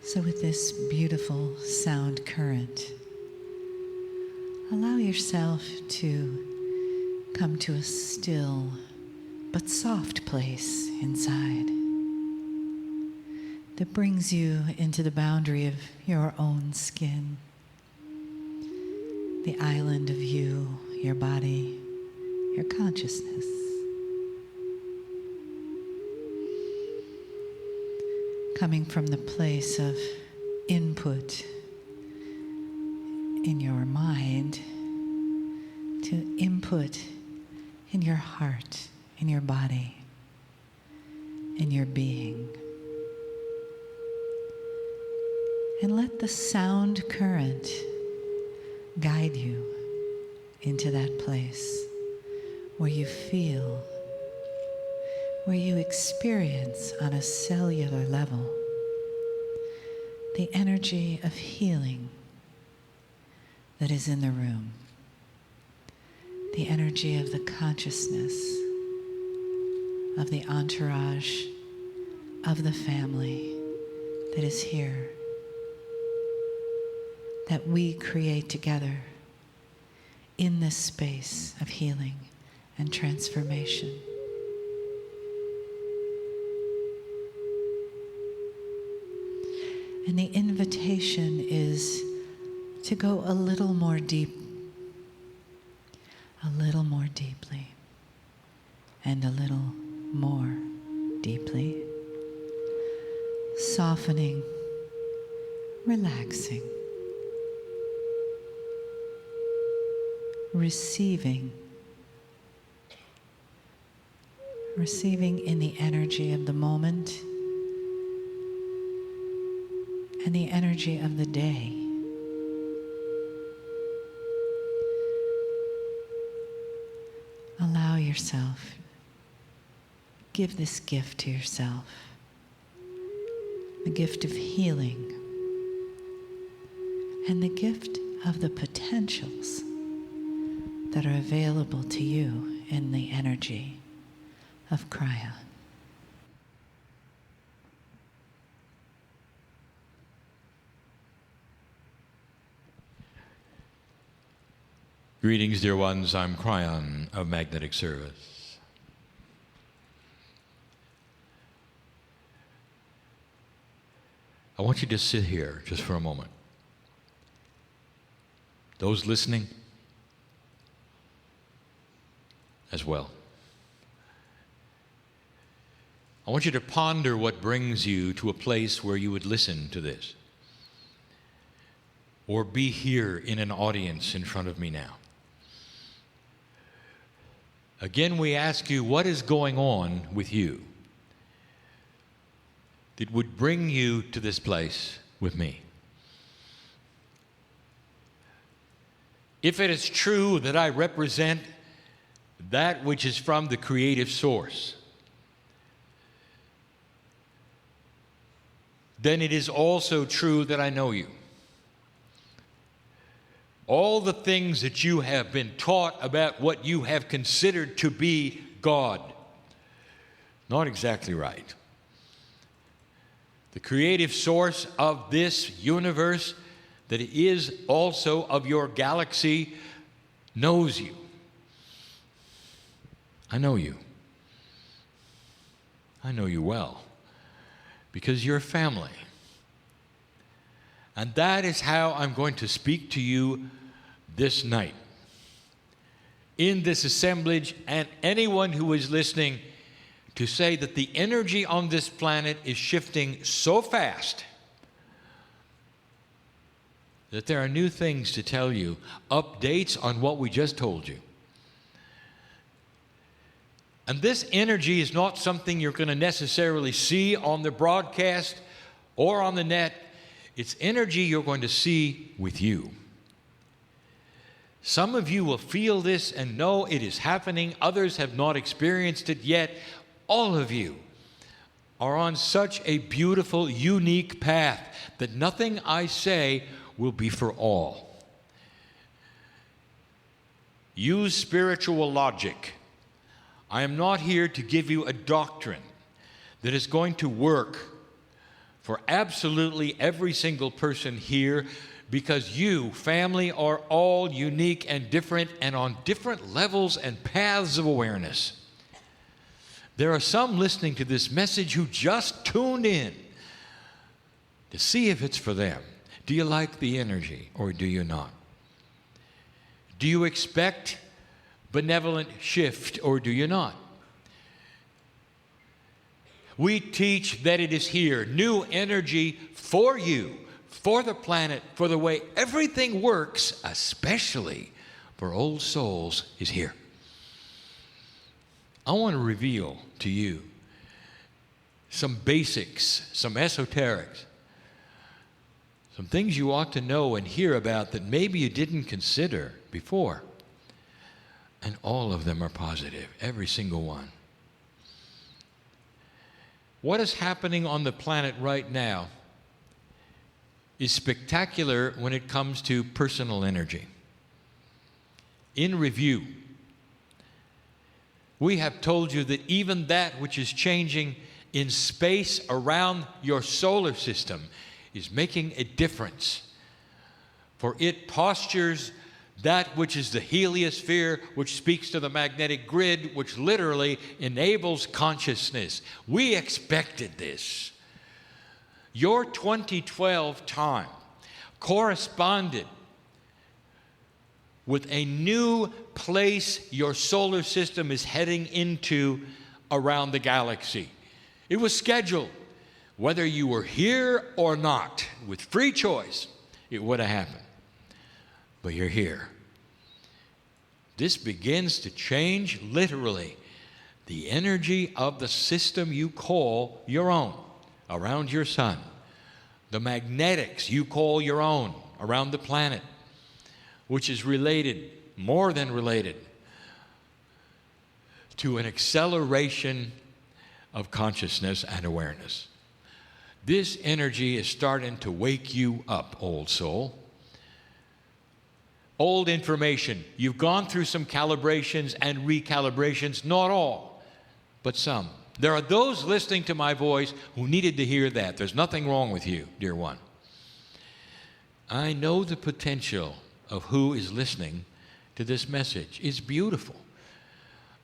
So with this beautiful sound current, allow yourself to come to a still but soft place inside that brings you into the boundary of your own skin, the island of you, your body, your consciousness. Coming from the place of input in your mind to input in your heart, in your body, in your being. And let the sound current guide you into that place where you feel, where you experience on a cellular level the energy of healing that is in the room, the energy of the consciousness of the entourage of the family that is here, that we create together in this space of healing and transformation. And the invitation is to go a little more deeply, and a little more deeply, softening, relaxing, receiving in the energy of the moment and the energy of the day. Allow yourself, give this gift to yourself, the gift of healing and the gift of the potentials that are available to you in the energy of Kryon. Greetings, dear ones. I'm Kryon of Magnetic Service. I want you to sit here just for a moment. Those listening as well. I want you to ponder what brings you to a place where you would listen to this, or be here in an audience in front of me now. Again, we ask you, what is going on with you that would bring you to this place with me? If it is true that I represent that which is from the creative source, then it is also true that I know you. All the things that you have been taught about what you have considered to be God, not exactly right. The creative source of this universe that is also of your galaxy knows you. I know you. I know you well because you're family. And that is how I'm going to speak to you this night. In this assemblage, and anyone who is listening, to say that the energy on this planet is shifting so fast that there are new things to tell you, updates on what we just told you. And this energy is not something you're going to necessarily see on the broadcast or on the net. It's energy you're going to see with you. Some of you will feel this and know it is happening. Others have not experienced it yet. All of you are on such a beautiful, unique path that nothing I say will be for all. Use spiritual logic. I am not here to give you a doctrine that is going to work for absolutely every single person here, because you, family, are all unique and different and on different levels and paths of awareness. There are some listening to this message who just tuned in to see if it's for them. Do you like the energy or do you not? Do you expect benevolent shift or do you not? We teach that it is here, new energy for you, for the planet, for the way everything works, especially for old souls, is here. I want to reveal to you some basics, some esoterics, some things you ought to know and hear about that maybe you didn't consider before. And all of them are positive, every single one. What is happening on the planet right now is spectacular when it comes to personal energy. In review, we have told you that even that which is changing in space around your solar system is making a difference. For it postures that which is the heliosphere, which speaks to the magnetic grid, which literally enables consciousness. We expected this. Your 2012 time corresponded with a new place your solar system is heading into around the galaxy. It was scheduled. Whether you were here or not, with free choice, it would have happened. But you're here. This begins to change, literally, the energy of the system you call your own around your sun. The magnetics you call your own around the planet, which is related, more than related, to an acceleration of consciousness and awareness. This energy is starting to wake you up, old soul. Old information. You've gone through some calibrations and recalibrations, not all, but some. There are those listening to my voice who needed to hear that. There's nothing wrong with you, dear one. I know the potential of who is listening to this message. It's beautiful.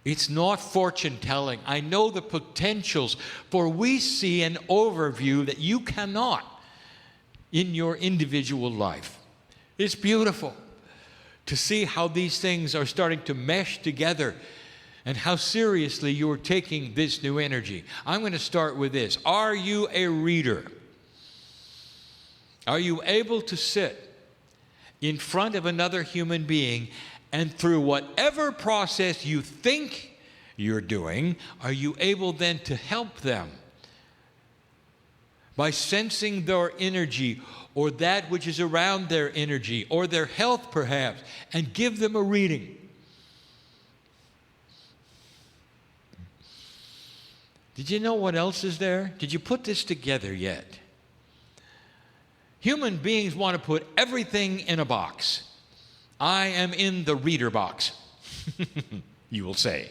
It's not fortune telling. I know the potentials, for we see an overview that you cannot in your individual life. It's beautiful to see how these things are starting to mesh together and how seriously you're taking this new energy. I'm going to start with this. Are you a reader? Are you able to sit in front of another human being and through whatever process you think you're doing, are you able then to help them by sensing their energy or that which is around their energy or their health perhaps, and give them a reading? Did you know what else is there? Did you put this together yet? Human beings want to put everything in a box. I am in the reader box, you will say.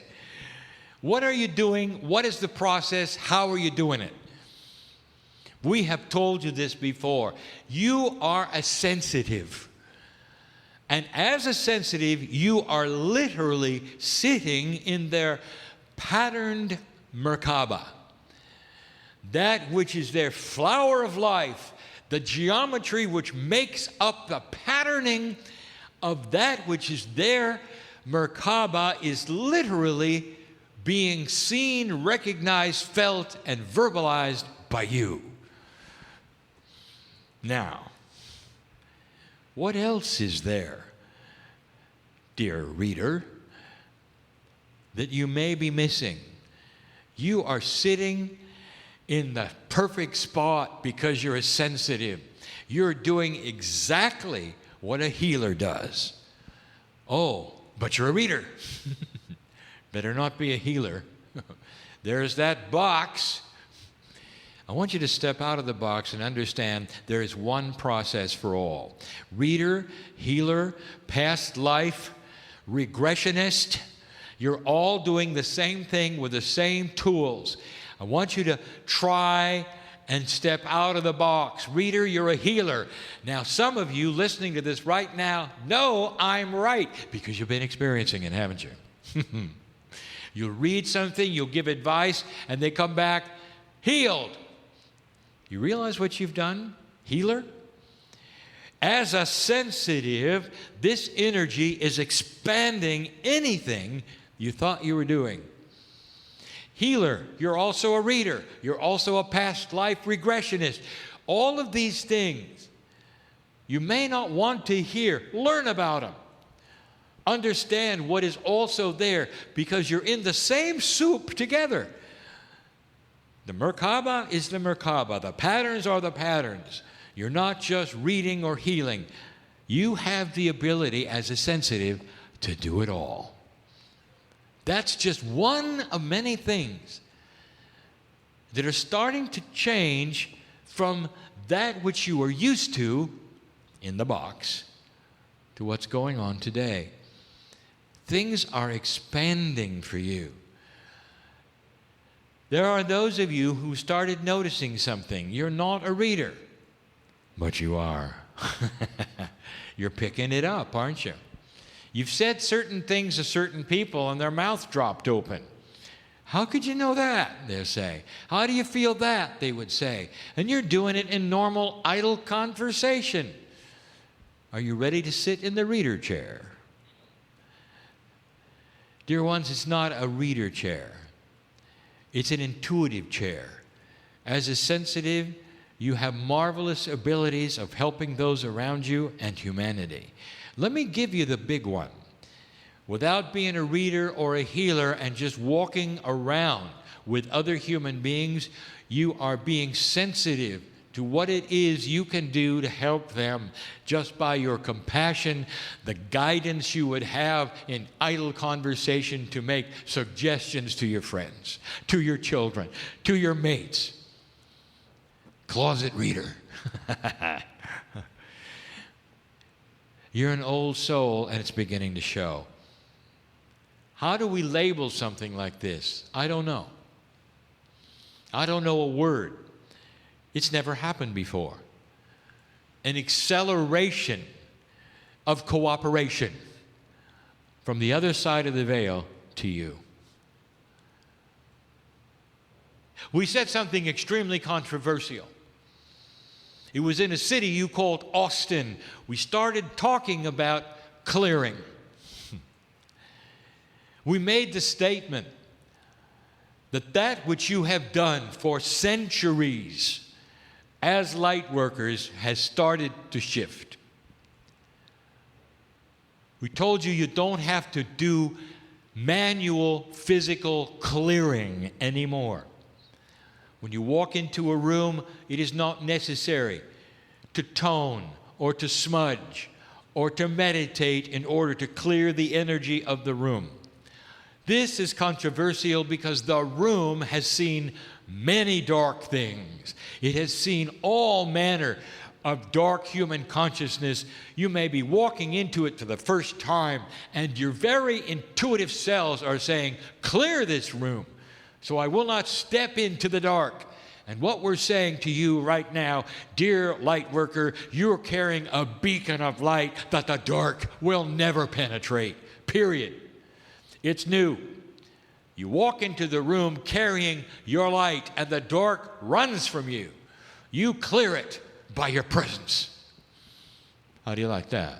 What are you doing? What is the process? How are you doing it? We have told you this before. You are a sensitive. And as a sensitive, you are literally sitting in their patterned Merkaba. That which is their flower of life, the geometry which makes up the patterning of that which is their Merkaba, is literally being seen, recognized, felt, and verbalized by you. Now, what else is there, dear reader, that you may be missing? You are sitting in the perfect spot because you're a sensitive. You're doing exactly what a healer does. Oh, but you're a reader. Better not be a healer. There's that box. I want you to step out of the box and understand there is one process for all. Reader, healer, past life, regressionist, you're all doing the same thing with the same tools. I want you to try and step out of the box. Reader, you're a healer. Now, some of you listening to this right now know I'm right because you've been experiencing it, haven't you? You'll read something, you'll give advice, and they come back healed. You realize what you've done, healer? As a sensitive, this energy is expanding anything you thought you were doing. Healer, you're also a reader. You're also a past life regressionist. All of these things you may not want to hear. Learn about them. Understand what is also there because you're in the same soup together. The Merkaba is the Merkaba. The patterns are the patterns. You're not just reading or healing. You have the ability as a sensitive to do it all. That's just one of many things that are starting to change from that which you are used to in the box to what's going on today. Things are expanding for you. There are those of you who started noticing something. You're not a reader, but you are. You're picking it up, aren't you? You've said certain things to certain people and their mouth dropped open. How could you know that? They'll say. How do you feel that? They would say. And you're doing it in normal, idle conversation. Are you ready to sit in the reader chair? Dear ones, it's not a reader chair. It's an intuitive chair. As a sensitive, you have marvelous abilities of helping those around you and humanity. Let me give you the big one. Without being a reader or a healer and just walking around with other human beings, you are being sensitive to what it is you can do to help them just by your compassion, the guidance you would have in idle conversation to make suggestions to your friends, to your children, to your mates. Closet reader. You're an old soul and it's beginning to show. How do we label something like this? I don't know. I don't know a word. It's never happened before. An acceleration of cooperation from the other side of the veil to you. We said something extremely controversial. It was in a city you called Austin. We started talking about clearing. We made the statement that that which you have done for centuries as light workers has started to shift. We told you you don't have to do manual physical clearing anymore. When you walk into a room, it is not necessary to tone or to smudge or to meditate in order to clear the energy of the room. This is controversial because the room has seen many dark things. It has seen all manner of dark human consciousness. You may be walking into it for the first time, and your very intuitive cells are saying, clear this room, so I will not step into the dark. And what we're saying to you right now, dear light worker, you're carrying a beacon of light that the dark will never penetrate, period. It's new. You walk into the room carrying your light, and the dark runs from you. You clear it by your presence. How do you like that?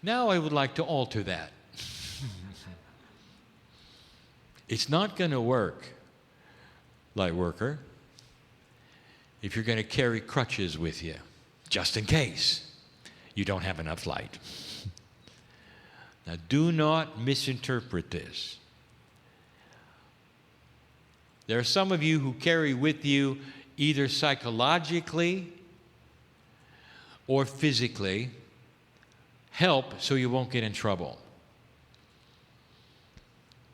Now I would like to alter that. It's not going to work, light worker, if you're going to carry crutches with you, just in case you don't have enough light. Now, do not misinterpret this. There are some of you who carry with you either psychologically or physically help so you won't get in trouble.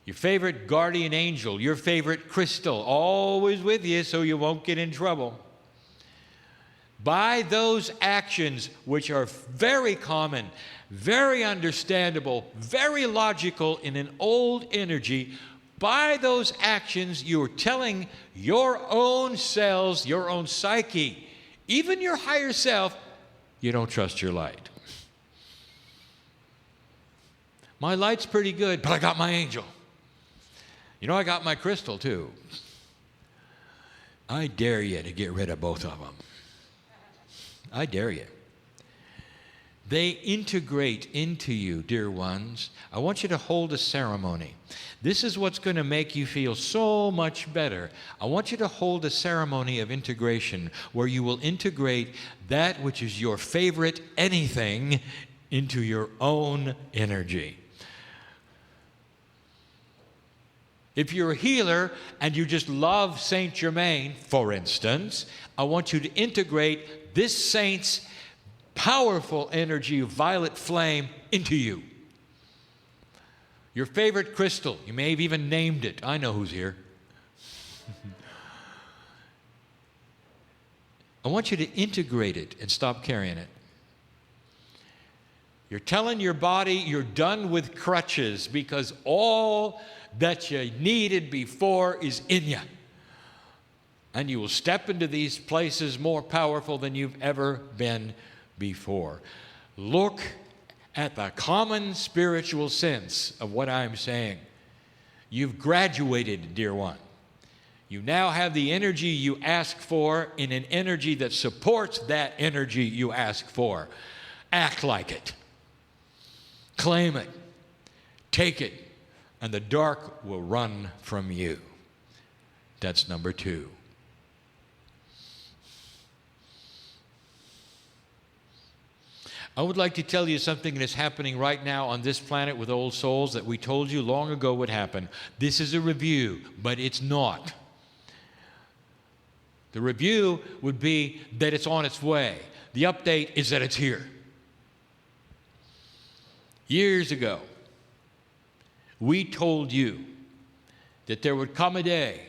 Your favorite guardian angel, your favorite crystal, always with you so you won't get in trouble. By those actions, which are very common, very understandable, very logical in an old energy, by those actions, you're telling your own cells, your own psyche, even your higher self, you don't trust your light. My light's pretty good, but I got my angel. You know, I got my crystal too. I dare you to get rid of both of them. I dare you. They integrate into you, dear ones. I want you to hold a ceremony. This is what's going to make you feel so much better. I want you to hold a ceremony of integration where you will integrate that which is your favorite anything into your own energy. If you're a healer and you just love Saint Germain, for instance, I want you to integrate this saint's powerful energy of violet flame into you. Your favorite crystal, you may have even named it. I know who's here. I want you to integrate it and stop carrying it. You're telling your body you're done with crutches because all that you needed before is in you. And you will step into these places more powerful than you've ever been before. Look at the common spiritual sense of what I'm saying. You've graduated, dear one. You now have the energy you ask for in an energy that supports that energy you ask for. Act like it. Claim it. Take it. And the dark will run from you. That's number 2. I would like to tell you something that is happening right now on this planet with old souls that we told you long ago would happen. This is a review, but it's not. The review would be that it's on its way. The update is that it's here. Years ago, we told you that there would come a day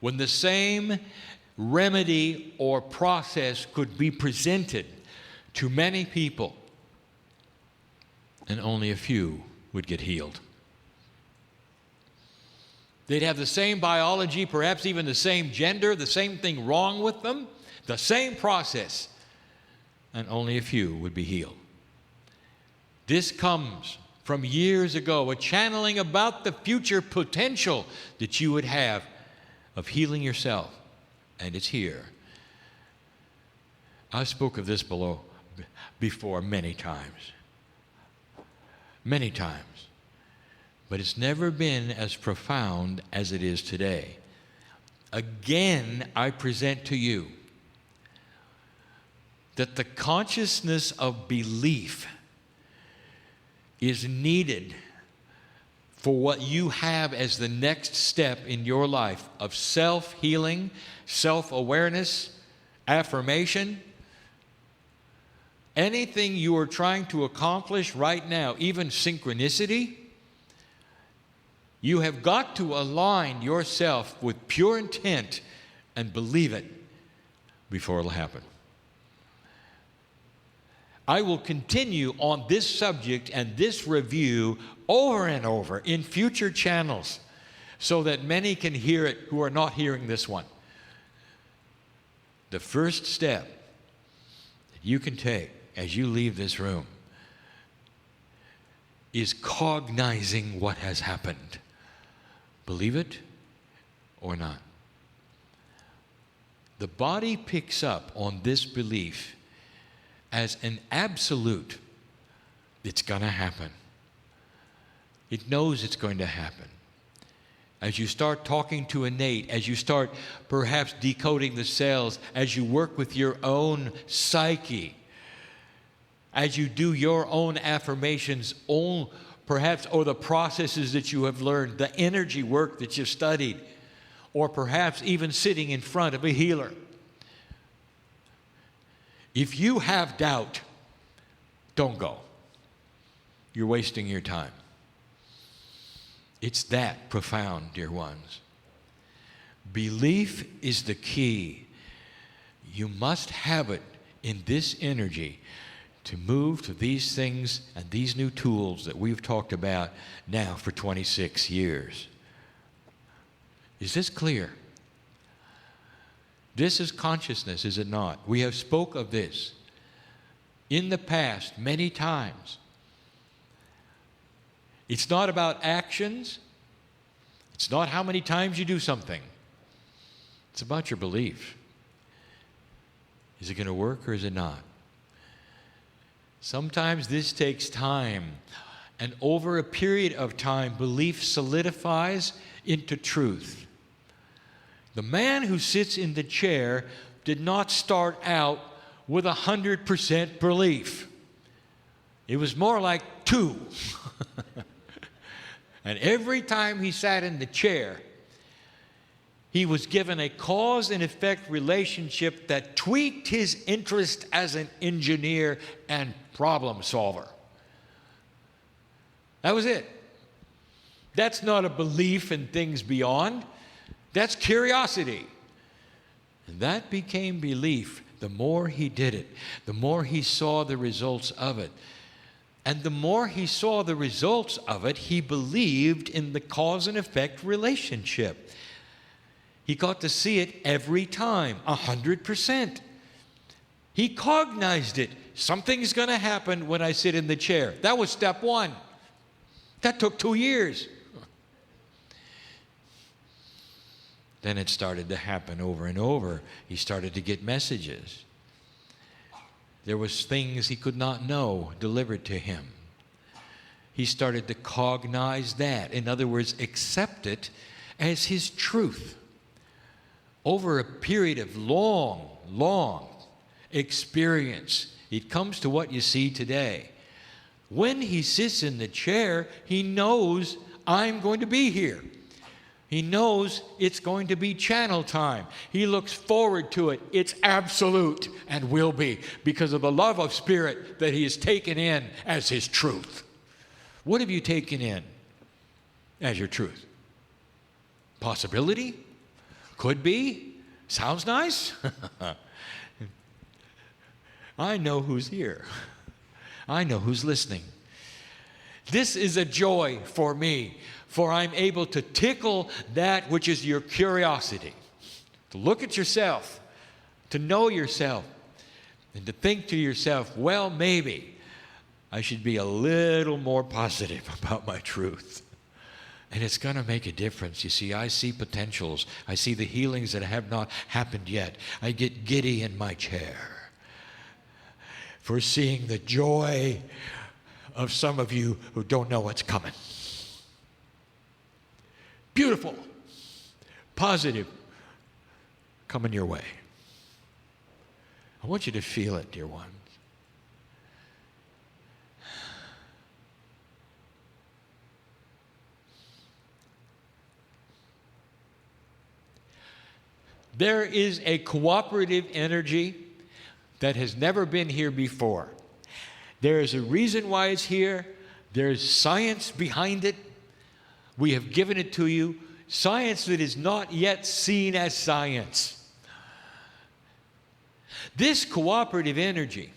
when the same remedy or process could be presented to many people, and only a few would get healed. They'd have the same biology, perhaps even the same gender, the same thing wrong with them, the same process, and only a few would be healed. This comes from years ago, a channeling about the future potential that you would have of healing yourself, and it's here. I spoke of this before many times, but it's never been as profound as it is today. Again, I present to you that the consciousness of belief is needed for what you have as the next step in your life of self-healing, self-awareness, affirmation. Anything you are trying to accomplish right now, even synchronicity, you have got to align yourself with pure intent and believe it before it'll happen. I will continue on this subject and this review over and over in future channels so that many can hear it who are not hearing this one. The first step that you can take as you leave this room is cognizing what has happened. Believe it or not. The body picks up on this belief as an absolute. It's going to happen. It knows it's going to happen. As you start talking to innate, as you start perhaps decoding the cells, as you work with your own psyche, as you do your own affirmations, perhaps, or the processes that you have learned, the energy work that you've studied, or perhaps even sitting in front of a healer. If you have doubt, don't go. You're wasting your time. It's that profound, dear ones. Belief is the key. You must have it in this energy to move to these things and these new tools that we've talked about now for 26 years. Is this clear? This is consciousness, is it not? We have spoke of this in the past many times. It's not about actions. It's not how many times you do something. It's about your belief. Is it going to work or is it not? Sometimes this takes time. And over a period of time, belief solidifies into truth. The man who sits in the chair did not start out with 100% belief. It was more like 2. And every time he sat in the chair, he was given a cause and effect relationship that tweaked his interest as an engineer and problem solver. That was it. That's not a belief in things beyond. That's curiosity. And that became belief. The more he did it, the more he saw the results of it. And the more he saw the results of it, he believed in the cause and effect relationship. He got to see it every time, 100%. He cognized it. Something's going to happen when I sit in the chair. That was step 1. That took 2 years. Then it started to happen over and over. He started to get messages. There was things he could not know delivered to him. He started to cognize that. In other words, accept it as his truth. Over a period of long experience, it comes to what you see today. When he sits in the chair, he knows I'm going to be here. He knows it's going to be channel time. He looks forward to it. It's absolute and will be because of the love of spirit that he has taken in as his truth. What have you taken in as your truth? Possibility? Could be? Sounds nice? I know who's here. I know who's listening. This is a joy for me, for I'm able to tickle that which is your curiosity. To look at yourself, to know yourself, and to think to yourself, well, maybe I should be a little more positive about my truth. And it's going to make a difference. You see, I see potentials. I see the healings that have not happened yet. I get giddy in my chair for seeing the joy of some of you who don't know what's coming. Beautiful, positive, coming your way. I want you to feel it, dear ones. There is a cooperative energy that has never been here before. There is a reason why it's here. There's science behind it. We have given it to you. Science that is not yet seen as science. This cooperative energy,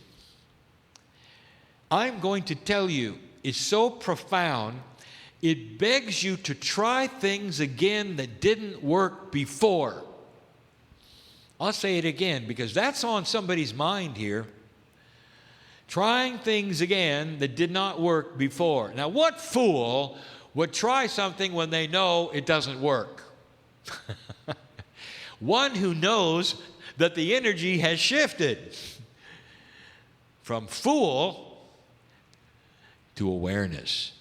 I'm going to tell you, is so profound, it begs you to try things again that didn't work before. I'll say it again because that's on somebody's mind here. Trying things again that did not work before. Now, what fool would try something when they know it doesn't work? One who knows that the energy has shifted from fool to awareness.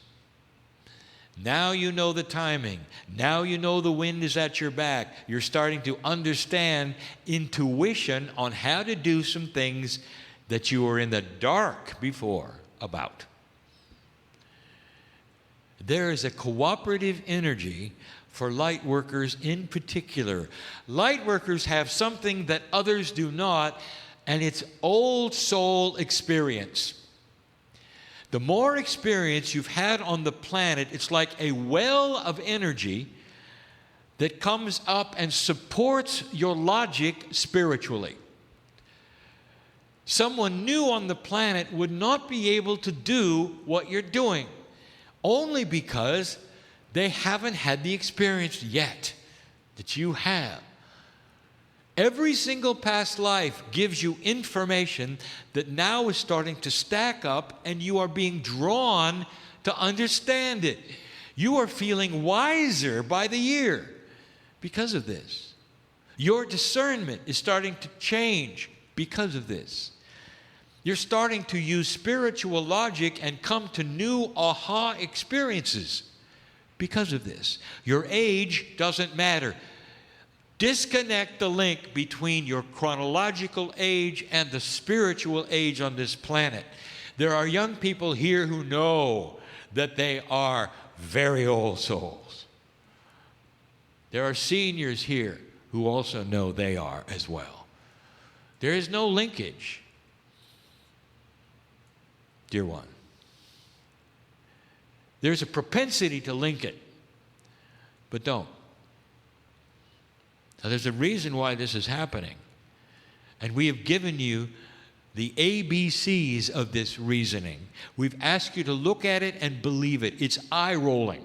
Now you know the timing. Now you know the wind is at your back. You're starting to understand intuition on how to do some things that you were in the dark before about. There is a cooperative energy for light workers in particular. Light workers have something that others do not, and it's old soul experience. The more experience you've had on the planet, it's like a well of energy that comes up and supports your logic spiritually. Someone new on the planet would not be able to do what you're doing, only because they haven't had the experience yet. that you have. Every single past life gives you information that now is starting to stack up, and you are being drawn to understand it. You are feeling wiser by the year because of this. Your discernment is starting to change because of this. You're starting to use spiritual logic and come to new aha experiences because of this. Your age doesn't matter. Disconnect the link between your chronological age and the spiritual age on this planet. There are young people here who know that they are very old souls. There are seniors here who also know they are as well. There is no linkage, dear one. There's a propensity to link it, but don't. Now, there's a reason why this is happening. And we have given you the ABCs of this reasoning. We've asked you to look at it and believe it. It's eye-rolling.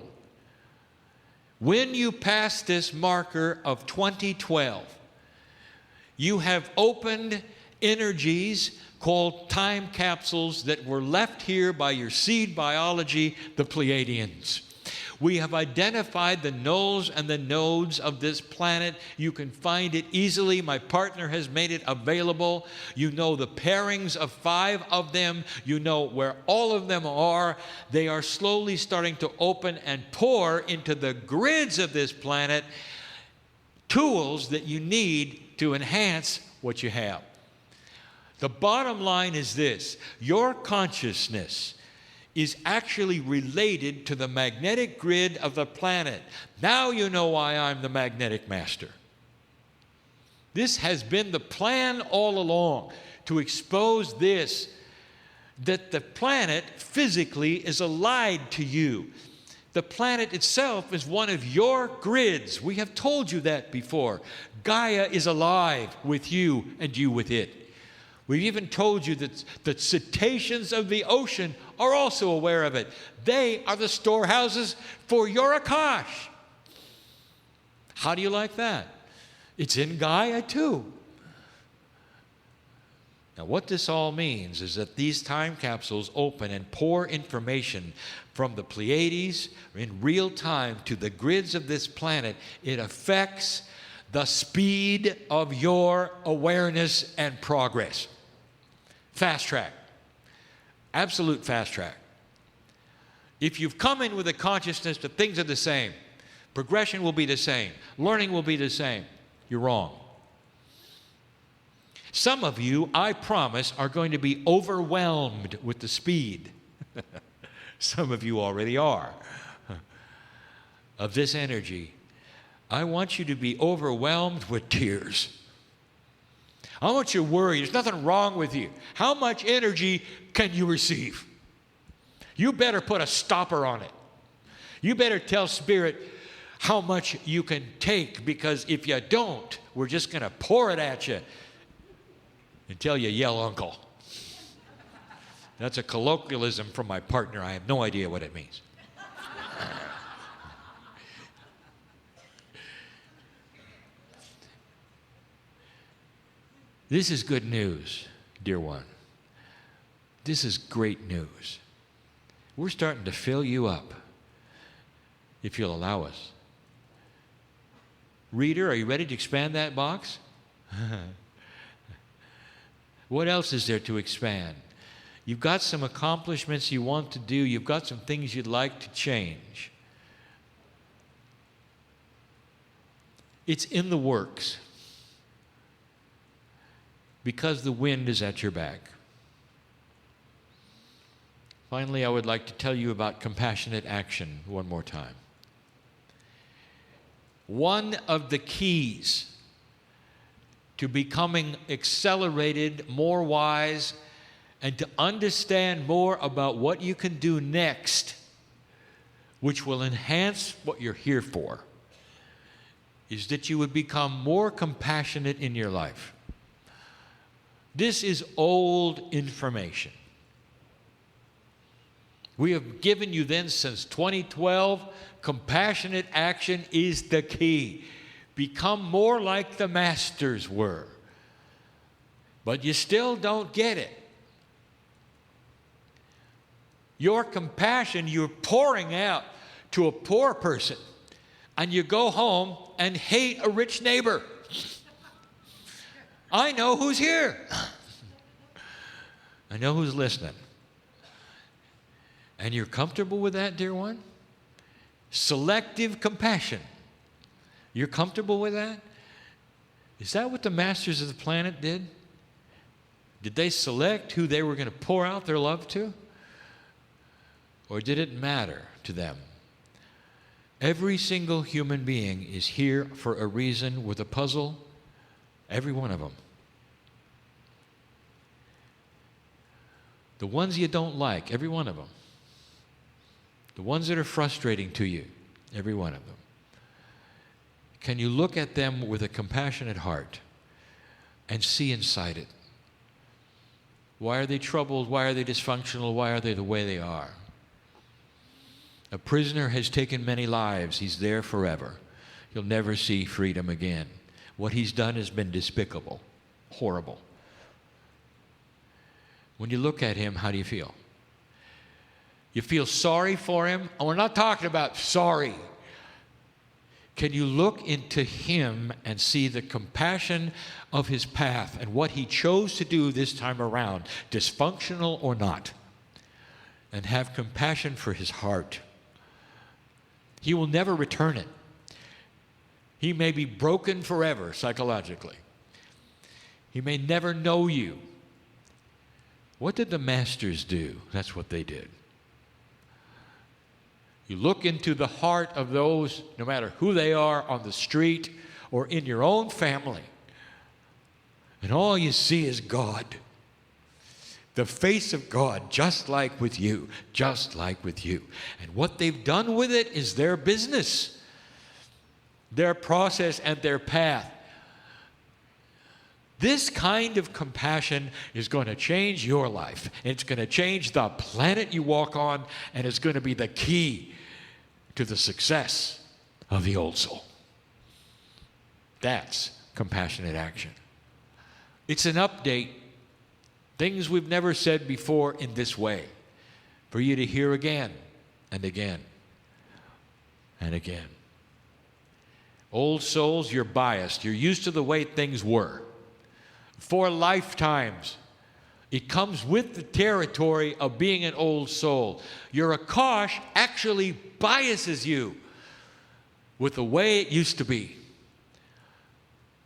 When you pass this marker of 2012, you have opened energies called time capsules that were left here by your seed biology, the Pleiadians. We have identified the nulls and the nodes of this planet. You can find it easily. My partner has made it available. You know the pairings of 5 of them. You know where all of them are. They are slowly starting to open and pour into the grids of this planet tools that you need to enhance what you have. The bottom line is this: your consciousness is actually related to the magnetic grid of the planet. Now you know why I'm the magnetic master. This has been the plan all along, to expose this, that the planet physically is allied to you. The planet itself is one of your grids. We have told you that before. Gaia is alive with you and you with it. We've even told you that the cetaceans of the ocean are also aware of it. They are the storehouses for your Akash. How do you like that? It's in Gaia too. Now, what this all means is that these time capsules open and pour information from the Pleiades in real time to the grids of this planet. It affects the speed of your awareness and progress. Fast track. Absolute fast track. If you've come in with a consciousness that things are the same, progression will be the same, learning will be the same, you're wrong. Some of you, I promise, are going to be overwhelmed with the speed. Some of you already are. Of this energy. I want you to be overwhelmed with tears. I want you to worry. There's nothing wrong with you. How much energy can you receive? You better put a stopper on it. You better tell Spirit how much you can take, because if you don't, we're just going to pour it at you until you yell uncle. That's a colloquialism from my partner. I have no idea what it means. This is good news, dear one. This is great news. We're starting to fill you up, if you'll allow us. Reader, are you ready to expand that box? What else is there to expand? You've got some accomplishments you want to do. You've got some things you'd like to change. It's in the works, because the wind is at your back. Finally, I would like to tell you about compassionate action one more time. One of the keys to becoming accelerated, more wise, and to understand more about what you can do next, which will enhance what you're here for, is that you would become more compassionate in your life. This is old information. We have given you then since 2012, compassionate action is the key. become more like the masters were. But you still don't get it. Your compassion, you're pouring out to a poor person, and you go home and hate a rich neighbor. I know who's here. I know who's listening. And you're comfortable with that, dear one? Selective compassion. You're comfortable with that? Is that what the masters of the planet did? Did they select who they were going to pour out their love to? Or did it matter to them? Every single human being is here for a reason with a puzzle. Every one of them. The ones you don't like, every one of them. The ones that are frustrating to you, every one of them. Can you look at them with a compassionate heart and see inside it? Why are they troubled? Why are they dysfunctional? Why are they the way they are? A prisoner has taken many lives. He's there forever. He'll never see freedom again. What he's done has been despicable, horrible. When you look at him, how do you feel? You feel sorry for him? And we're not talking about sorry. Can you look into him and see the compassion of his path and what he chose to do this time around, dysfunctional or not, and have compassion for his heart? He will never return it. He may be broken forever psychologically. He may never know you. What did the masters do? That's what they did. You look into the heart of those, no matter who they are, on the street or in your own family, and all you see is God. The face of God, just like with you, just like with you. And what they've done with it is their business, their process and their path. This kind of compassion is going to change your life. It's going to change the planet you walk on, and it's going to be the key to the success of the old soul. That's compassionate action. It's an update. Things we've never said before in this way, for you to hear again and again and again. Old souls, you're biased. You're used to the way things were. For lifetimes. It comes with the territory of being an old soul. Your Akash actually biases you with the way it used to be.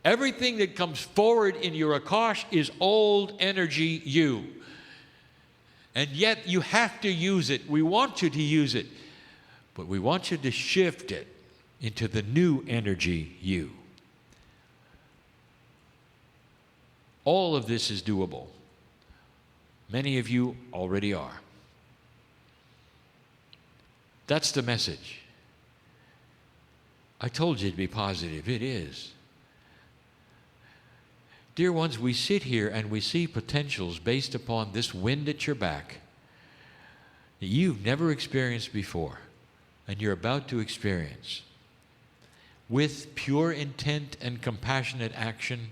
Everything that comes forward in your Akash is old energy you. And yet you have to use it. We want you to use it. But we want you to shift it into the new energy you. All of this is doable. Many of you already are. That's the message. I told you to be positive. It is. Dear ones, we sit here and we see potentials based upon this wind at your back that you've never experienced before and you're about to experience. With pure intent and compassionate action,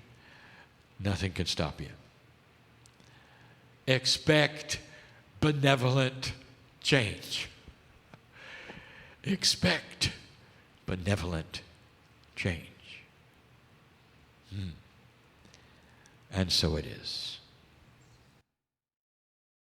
nothing can stop you. Expect benevolent change. Expect benevolent change. And so it is.